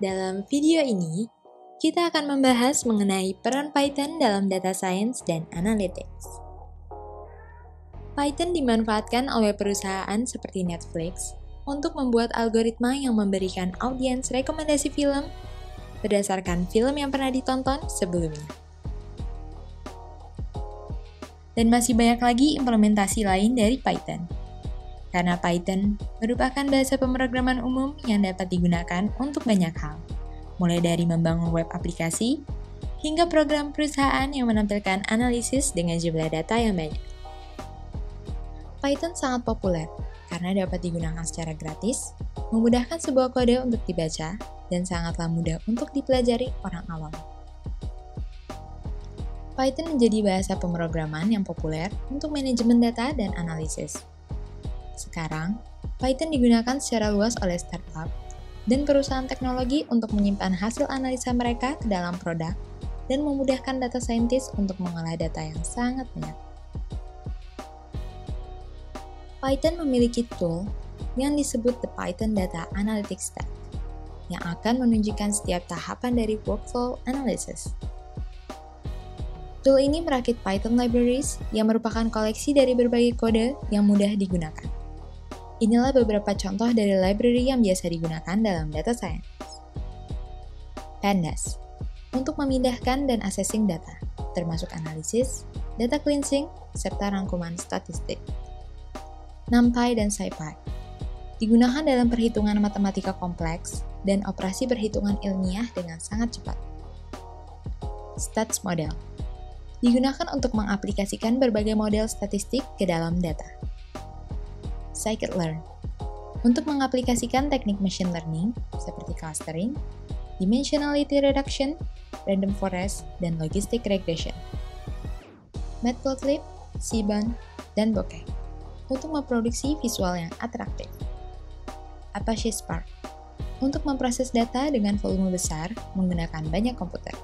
Dalam video ini, kita akan membahas mengenai peran Python dalam data science dan analytics. Python dimanfaatkan oleh perusahaan seperti Netflix untuk membuat algoritma yang memberikan audiens rekomendasi film berdasarkan film yang pernah ditonton sebelumnya. Dan masih banyak lagi implementasi lain dari Python. Karena Python merupakan bahasa pemrograman umum yang dapat digunakan untuk banyak hal, mulai dari membangun web aplikasi, hingga program perusahaan yang menampilkan analisis dengan jumlah data yang banyak. Python sangat populer karena dapat digunakan secara gratis, memudahkan sebuah kode untuk dibaca, dan sangatlah mudah untuk dipelajari orang awam. Python menjadi bahasa pemrograman yang populer untuk manajemen data dan analisis. Sekarang, Python digunakan secara luas oleh startup dan perusahaan teknologi untuk menyimpan hasil analisa mereka ke dalam produk dan memudahkan data scientist untuk mengolah data yang sangat banyak. Python memiliki tool yang disebut the Python Data Analytics Stack yang akan menunjukkan setiap tahapan dari workflow analysis. Tool ini merakit Python libraries yang merupakan koleksi dari berbagai kode yang mudah digunakan. Inilah beberapa contoh dari library yang biasa digunakan dalam data science. Pandas, untuk memindahkan dan assessing data, termasuk analisis, data cleansing, serta rangkuman statistik. NumPy dan SciPy, digunakan dalam perhitungan matematika kompleks dan operasi perhitungan ilmiah dengan sangat cepat. Stats Model, digunakan untuk mengaplikasikan berbagai model statistik ke dalam data. Scikit-learn, untuk mengaplikasikan teknik machine learning seperti clustering, dimensionality reduction, random forest, dan logistic regression. Matplotlib, Seaborn, dan Bokeh, untuk memproduksi visual yang atraktif. Apache Spark, untuk memproses data dengan volume besar menggunakan banyak komputer.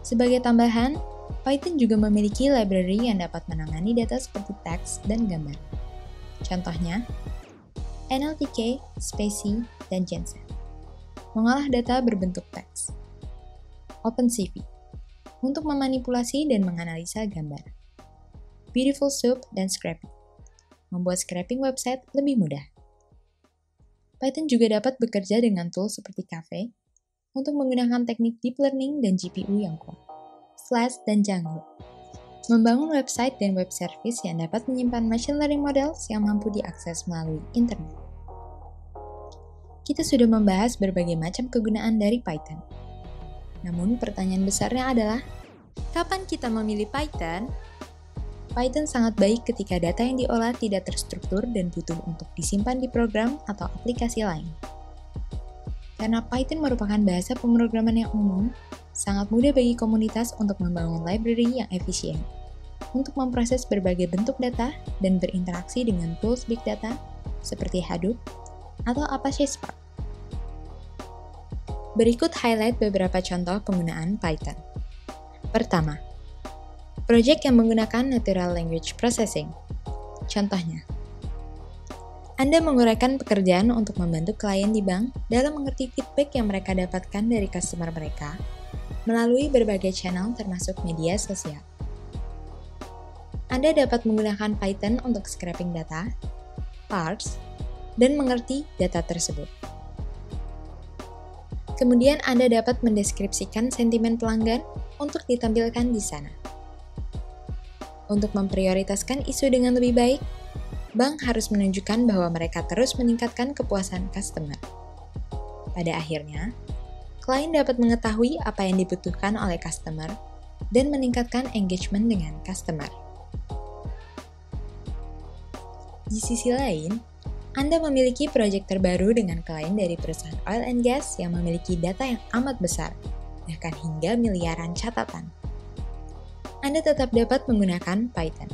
Sebagai tambahan, Python juga memiliki library yang dapat menangani data seperti teks dan gambar. Contohnya, NLTK, Spacy, dan Genset, mengolah data berbentuk teks. OpenCV, untuk memanipulasi dan menganalisa gambar. Beautiful Soup dan Scrapy, membuat scraping website lebih mudah. Python juga dapat bekerja dengan tools seperti Caffe untuk menggunakan teknik deep learning dan GPU yang kuat. Flash dan Django, membangun website dan web service yang dapat menyimpan machine learning models yang mampu diakses melalui internet. Kita sudah membahas berbagai macam kegunaan dari Python. Namun pertanyaan besarnya adalah, kapan kita memilih Python? Python sangat baik ketika data yang diolah tidak terstruktur dan butuh untuk disimpan di program atau aplikasi lain. Karena Python merupakan bahasa pemrograman yang umum, sangat mudah bagi komunitas untuk membangun library yang efisien, untuk memproses berbagai bentuk data dan berinteraksi dengan tools big data seperti Hadoop atau Apache Spark. Berikut highlight beberapa contoh penggunaan Python. Pertama, project yang menggunakan Natural Language Processing. Contohnya, Anda menguraikan pekerjaan untuk membantu klien di bank dalam mengerti feedback yang mereka dapatkan dari customer mereka melalui berbagai channel termasuk media sosial. Anda dapat menggunakan Python untuk scraping data, parse, dan mengerti data tersebut. Kemudian Anda dapat mendeskripsikan sentimen pelanggan untuk ditampilkan di sana. Untuk memprioritaskan isu dengan lebih baik, bank harus menunjukkan bahwa mereka terus meningkatkan kepuasan customer. Pada akhirnya, klien dapat mengetahui apa yang dibutuhkan oleh customer dan meningkatkan engagement dengan customer. Di sisi lain, Anda memiliki proyek terbaru dengan klien dari perusahaan oil and gas yang memiliki data yang amat besar, bahkan hingga miliaran catatan. Anda tetap dapat menggunakan Python.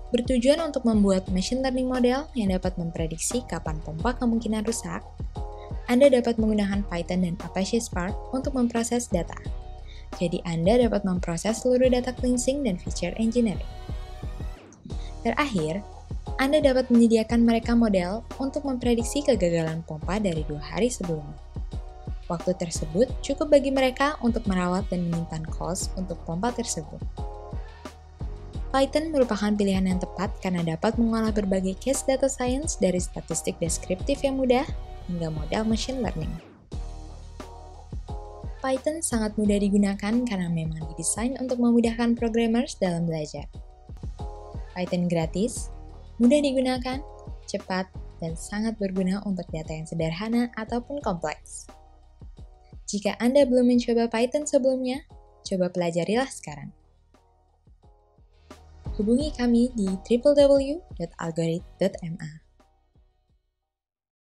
Bertujuan untuk membuat machine learning model yang dapat memprediksi kapan pompa kemungkinan rusak, Anda dapat menggunakan Python dan Apache Spark untuk memproses data. Jadi Anda dapat memproses seluruh data cleansing dan feature engineering. Terakhir, Anda dapat menyediakan mereka model untuk memprediksi kegagalan pompa dari 2 hari sebelumnya. Waktu tersebut cukup bagi mereka untuk merawat dan menyimpan calls untuk pompa tersebut. Python merupakan pilihan yang tepat karena dapat mengolah berbagai case data science dari statistik deskriptif yang mudah hingga model machine learning. Python sangat mudah digunakan karena memang didesain untuk memudahkan programmers dalam belajar. Python gratis, mudah digunakan, cepat, dan sangat berguna untuk data yang sederhana ataupun kompleks. Jika Anda belum mencoba Python sebelumnya, coba pelajarilah sekarang. Hubungi kami di www.algorit.ma.